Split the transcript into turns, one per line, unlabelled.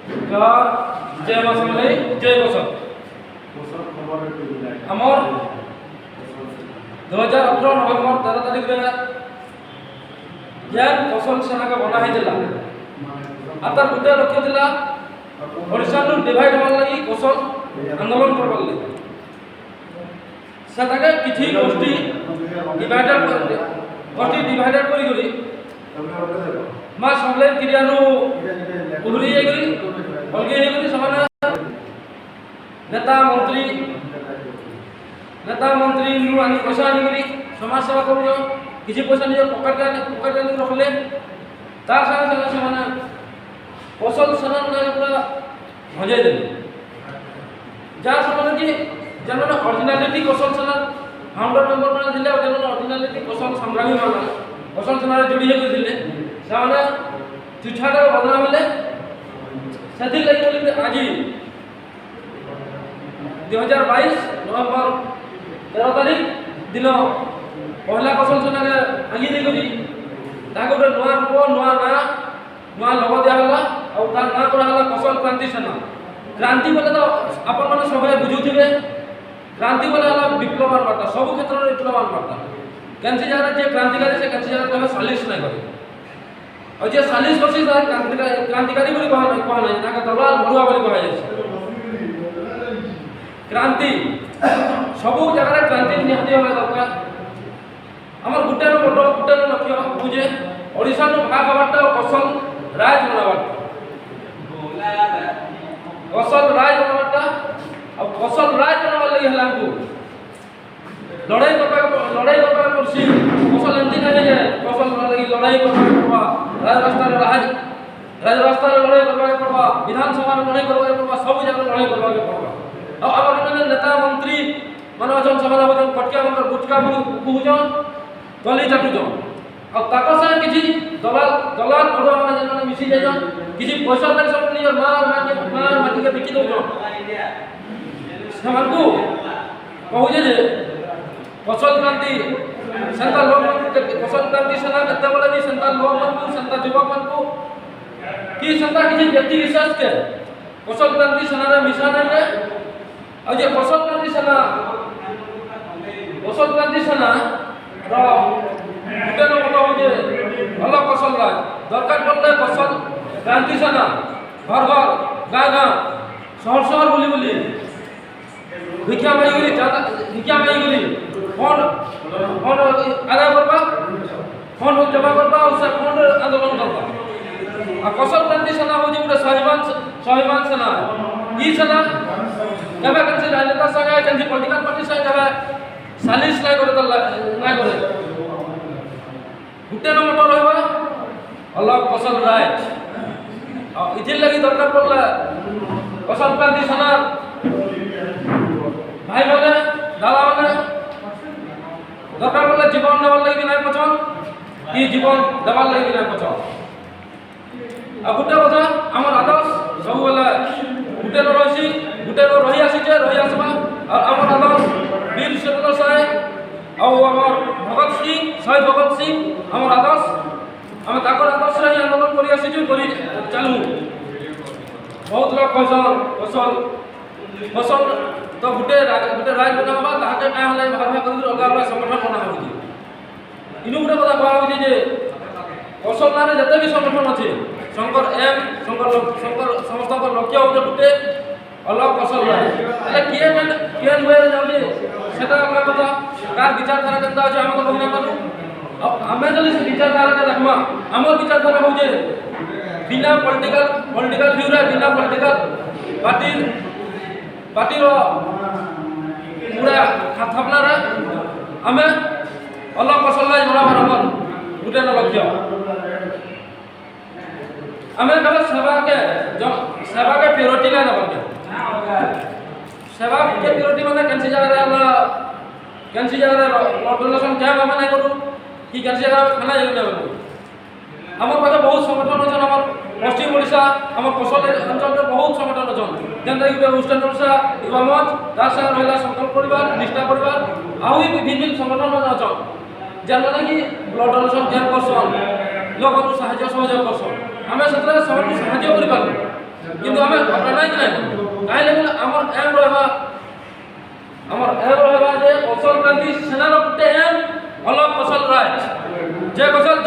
जय मां समले जय कोसल आमर 2018 नवेम्बर 13 तारिख रे यार कोसल सेना का बना है आतार गोटे लक्ष्य थिला ओडिशा नु डिवाइड होवार लगी कोसल आंदोलन करबार लगी सेटाके किछि गोष्ठी डिवाइडेड करी गरी मां समले क्रियानु उहरी हे गरी अलगे हे गरी समान नेता मंत्री नु आनी पैसा आनी गरी समाज सेवा करू किछि पैसा निज पॉकेट रखले तार संगे समान कोसल सेना पूरा भजाई देले जार समान कि जनन ओरिजिनलिटी कोसल सेना फाउंडर मेंबर माने दिले जनन ओरिजिनलिटी कोसल संग्रामी माने कोसल सेना रे जोड़ी हे दिले साने चुछाडा बदनाम ले सदी लगी बोली आज 2022 नवंबर 13 तारिख दिन पहला कोसल सेना रे आगी दे गरी ताको रे नवा रूप नवा लोगो दिया होला और तार ना करा होला कोसल क्रांति सेना क्रांति बोले तो अपन माने सबे बुझुथिबे क्रांति बोले होला विप्लवान बार्ता सब क्षेत्र रे विप्लवान बार्ता केनसी जारा जे क्रांतिकारी से केनसी जारा कहे सालिश नहीं करे और जे सालिश करसी क्रांतिकारी बोली कहा नहीं ना दलाल भरुआ बोली कहा जाय क्रांति सब जगह क्रांति निहति होबा दरकार हमर गुटे लक्ष्य बुझे ओडिशा नु भाग बाटा कोसल राज बनाबाटा कोसल राज बनाबाटा और कोसल राज बनाबा लगी हला को लड़ाई करबा पड़सी कोसल एंती नहीं जाए कोसल लगी लड़ाई करबा पड़बा राजरास्ता लड़ाई करबा पड़बा विधानसभा लड़ाई करबा पड़बा सब जगह लड़ाई करबा पड़बा और हमर नेता मंत्री माने जन सभा वजन पटका मंगर गुटका बुझन गली चाटुजन और ताको से किछि दलाल पड़वा माने जन मिसी जाय किछि पैसा लाग सब नियर मार माटी के बिकी दउजन समानकु कहू जे कोसल क्रांति सेंता लोक कोसल क्रांति सेना केते बोले नि सेंता लोक मानकु सेंता युवक मानकु कि सेंता किछि व्यक्ति विशेष के कोसल क्रांति सेना रे मिशन है और जे कोसल क्रांति सेना रो गुटे न मत हो जे भलो कोसल राज दरकार पड़ले कोसल क्रांति सेना घर गाँ शहर बुली भिक्षा माई गली फंड आदाय करबा फंड जमा करबा उससे फंड आंदोलन करबा आ कोसल क्रांति सेना हो जे गोटे स्वाभिमान सेना ई सेना केबे केनसी राजनेता संगे केनसी पॉलिटिकल पार्टी संगे केबे सालिश नहीं करे गुटे न मत रहबा अलग कोसल राज और इथिर लगी दरकार पड़ला कोसल क्रांति सेना भाई बोले दादा बोले दरकार पड़ला जीवन देवार लगी नहीं पछन कि जीवन देवार लगी नहीं पछन आ गुटे कथा हमर आदर्श सब बोले गुटे न रही आसबा और हमर आदर्श वीर सुरेंद्र साय और हमर शहीद भगत सिंह हमर आदर्श हम ताकर आदर्श रे आंदोलन करी आसी करी चालू बहुत लोग फसल तो गुटे राज बनाबा ताके का हले भाग करी अलग संगठन बना होई इनु गुटे कथा कहवा होई जे फसल नारे जते भी संगठन अछि शंकर समस्त को लक्ष्य हो गुटे अलग फसल है किए हुए जाबे सेटा अपना कथा कार विचारधारा केनता अछि हम तो बहिना करू अब हमें जल्दी से विचारधारा के रखमा हमर विचारधारा हो जे बिना पॉलिटिकल व्यू रे बिना पॉलिटिकल पार्टी रो पूरा थापना रे हमें अलग फसल लाइ बराबर हमर गुटे न लक्ष्य हमें कब सेवा के प्योरिटी ला दबल सेवा के प्योरिटी माने केनसी जगह डोनेशन कैम्प हम नहीं करू कि केनसी जगह खाना जरूर नहीं हमर पाखे बहुत संगठन अछि हमर पश्चिम ओडिशा हमर कोसल अंचल रे बहुत संगठन अछि जेंदा कि वेस्टर्न ओडिशा युवा मंच तार संग रहला संकल्प परिवार निष्ठा परिवार आउ विभिन्न संगठन अछि जेना कि ब्लड डोनेशन कैम्प करसन लोगन साहाय्य सहयोग करसन हमें सतरा सब साहाय्य करि पारु किंतु জানাই কি নাই কাইলে বলে আমার এম রহবা যে কৌশল ক্রান্তি সেনার গুটে এম অলপ কৌশল রায় যে কৌশল